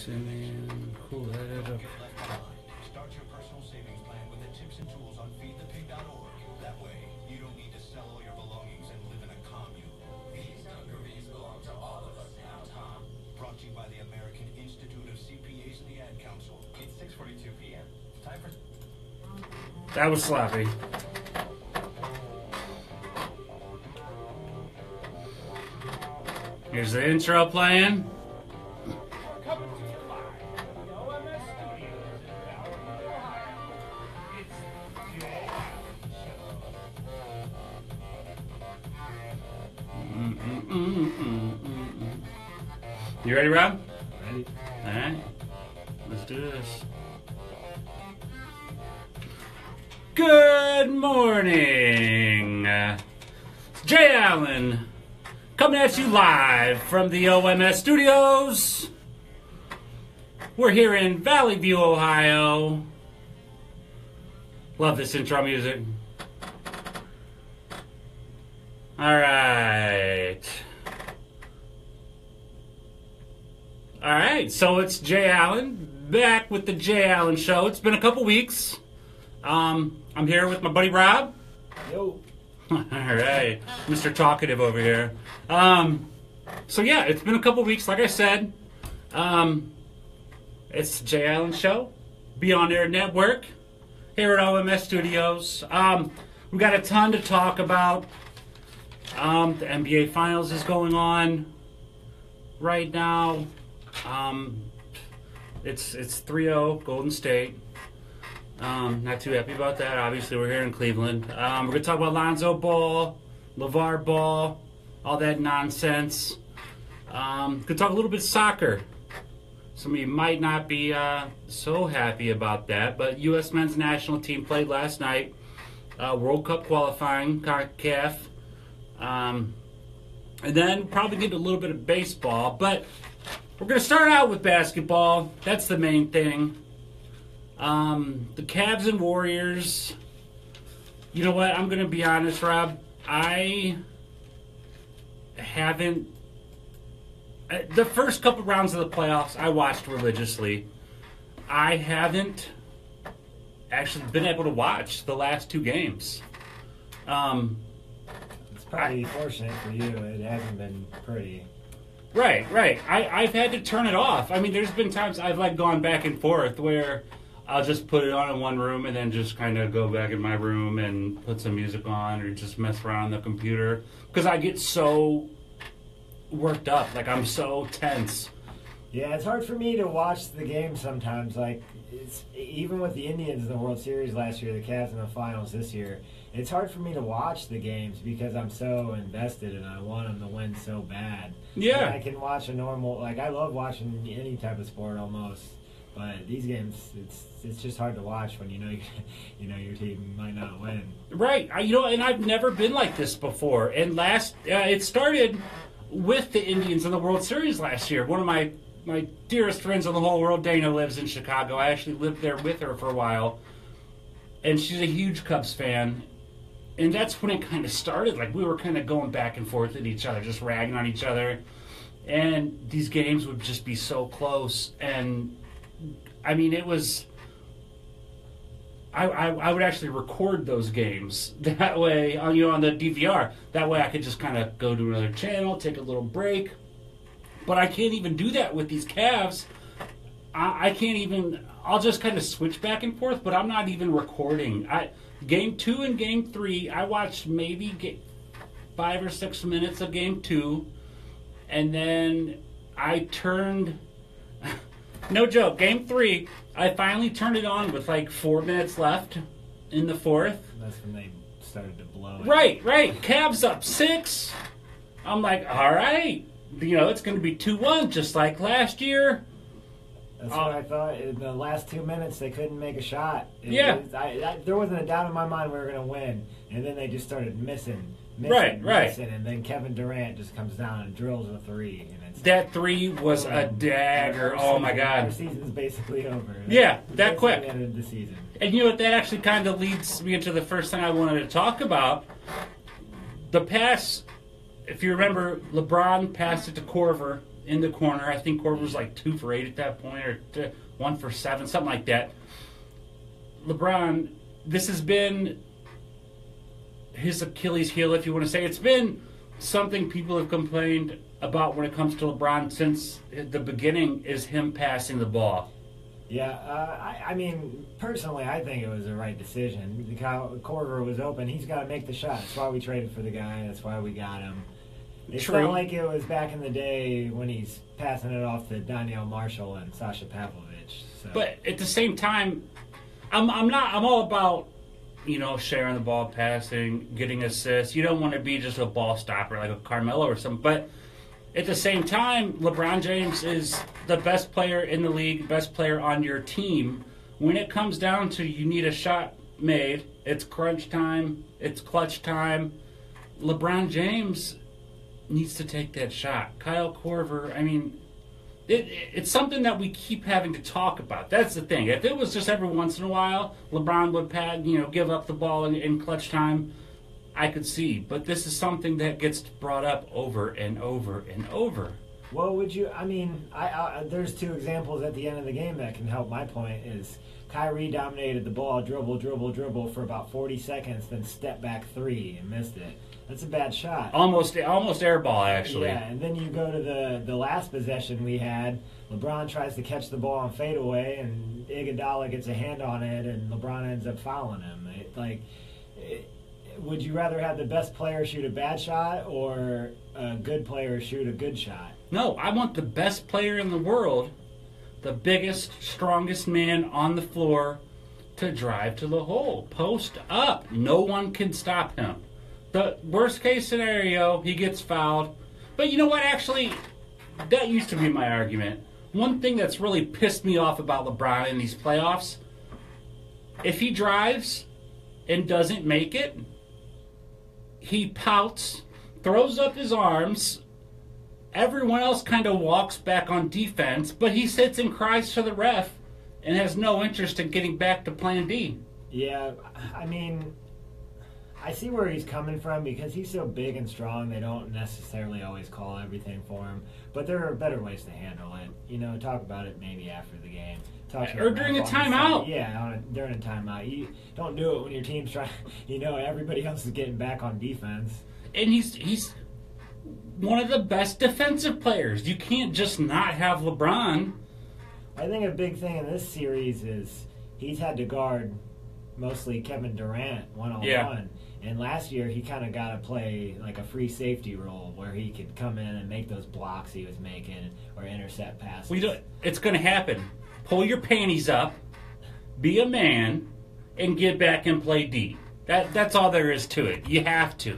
Simeon, cool. Start your personal savings plan with the tips and tools on feedthepig.org. That way, you don't need to sell all your belongings and live in a commune. These dungarees belong to all of us now, Tom. Brought to you by the American Institute of CPAs and the Ad Council. It's 6:42 p.m. Time for... That was sloppy. Here's the intro playing. Coming to you live from the OMS studios in Valley, Ohio. It's the Show. You ready, Rob? Ready? All right. Let's do this. Good morning. It's Jay Allen coming at you live from the OMS studios. We're here in Valley View, Ohio. Love this intro music. All right. All right, so it's Jay Allen, back with the Jay Allen Show. It's been a couple weeks. I'm here with my buddy Rob. Yo. All right, Mr. Talkative over here. So yeah, it's been a couple weeks, like I said. It's the Jay Allen Show, BeOnAir Network, here at OMS Studios. We got a ton to talk about. The NBA Finals is going on right now. It's 3-0 Golden State. Not too happy about that. Obviously, we're here in Cleveland. We're going to talk about Lonzo Ball, LeVar Ball, all that nonsense. Going to talk a little bit soccer. Some of you might not be so happy about that, but U.S. men's national team played last night. World Cup qualifying, CONCACAF. And then probably get a little bit of baseball, but we're going to start out with basketball. That's the main thing. The Cavs and Warriors. You know what? I'm going to be honest, Rob. I haven't... The first couple rounds of the playoffs, I watched religiously. I haven't actually been able to watch the last two games. It's probably fortunate for you. It hasn't been pretty. Right. I've had to turn it off. I mean, there's been times I've gone back and forth where I'll just put it on in one room and then just kind of go back in my room and put some music on or just mess around on the computer because I get so worked up. Like, I'm so tense. Yeah, it's hard for me to watch the game sometimes. Even with the Indians in the World Series last year, the Cavs in the finals this year, it's hard for me to watch the games because I'm so invested and I want them to win so bad. Yeah. And I can watch a normal, I love watching any type of sport almost, but these games, it's just hard to watch when you know your team might not win. Right. And I've never been like this before. And it started with the Indians in the World Series last year. One of my dearest friends in the whole world, Dana, lives in Chicago. I actually lived there with her for a while. And she's a huge Cubs fan. And that's when it kind of started. Like, we were kind of going back and forth at each other, just ragging on each other. And these games would just be so close. And, I mean, it was... I would actually record those games that way, on the DVR. That way I could just kind of go to another channel, take a little break. But I can't even do that with these Cavs. I can't even... I'll just kind of switch back and forth, but I'm not even recording. Game 2 and Game 3, I watched maybe 5 or 6 minutes of Game 2. And then I turned... No joke, Game 3, I finally turned it on with 4 minutes left in the fourth. That's when they started to blow it. Right. Cavs up 6. I'm like, all right. It's going to be 2-1 just like last year. That's what I thought. In the last 2 minutes, they couldn't make a shot. There wasn't a doubt in my mind we were going to win. And then they just started missing. Right. And then Kevin Durant just comes down and drills a 3. And that 3 was a dagger. Oh, my God. The season's basically over. Yeah, that quick. The end of the season. And that actually kind of leads me into the first thing I wanted to talk about. The pass, if you remember, LeBron passed it to Corver in the corner. I think Korver was like 2 for 8 at that point, or 1 for 7, something like that. LeBron, this has been his Achilles heel, if you want to say. It's been something people have complained about when it comes to LeBron since the beginning, is him passing the ball. Yeah, I mean, personally, I think it was the right decision. The Korver was open. He's got to make the shot. That's why we traded for the guy. That's why we got him. It's True. not like it was back in the day when he's passing it off to Danielle Marshall and Sasha Pavlovich. So. But at the same time, I'm all about, you know, sharing the ball, passing, getting assists. You don't want to be just a ball stopper like a Carmelo or something. But at the same time, LeBron James is the best player in the league, best player on your team. When it comes down to you need a shot made, it's crunch time, it's clutch time, LeBron James needs to take that shot. Kyle Korver, I mean, it's something that we keep having to talk about. That's the thing. If it was just every once in a while, LeBron would give up the ball in clutch time, I could see. But this is something that gets brought up over and over and over. Well, would you? I mean, there's 2 examples at the end of the game that can help my point. Is Kyrie dominated the ball, dribble for about 40 seconds, then step back 3 and missed it. That's a bad shot. Almost airball, actually. Yeah, and then you go to the last possession we had. LeBron tries to catch the ball on fadeaway, and Iguodala gets a hand on it, and LeBron ends up fouling him. Would you rather have the best player shoot a bad shot or a good player shoot a good shot? No, I want the best player in the world, the biggest, strongest man on the floor, to drive to the hole. Post up. No one can stop him. The worst case scenario, he gets fouled. But you know what, actually, that used to be my argument. One thing that's really pissed me off about LeBron in these playoffs, if he drives and doesn't make it, he pouts, throws up his arms, everyone else kind of walks back on defense, but he sits and cries to the ref and has no interest in getting back to plan D. Yeah, I mean, I see where he's coming from because he's so big and strong. They don't necessarily always call everything for him, but there are better ways to handle it. You know, talk about it maybe after the game. Or during a timeout. Yeah, during a timeout. You don't do it when your team's trying. You know, everybody else is getting back on defense. And he's one of the best defensive players. You can't just not have LeBron. I think a big thing in this series is he's had to guard mostly Kevin Durant one-on-one. Yeah. And last year he kind of got to play like a free safety role where he could come in and make those blocks he was making or intercept passes. It's going to happen. Pull your panties up, be a man, and get back and play D. That's all there is to it. You have to.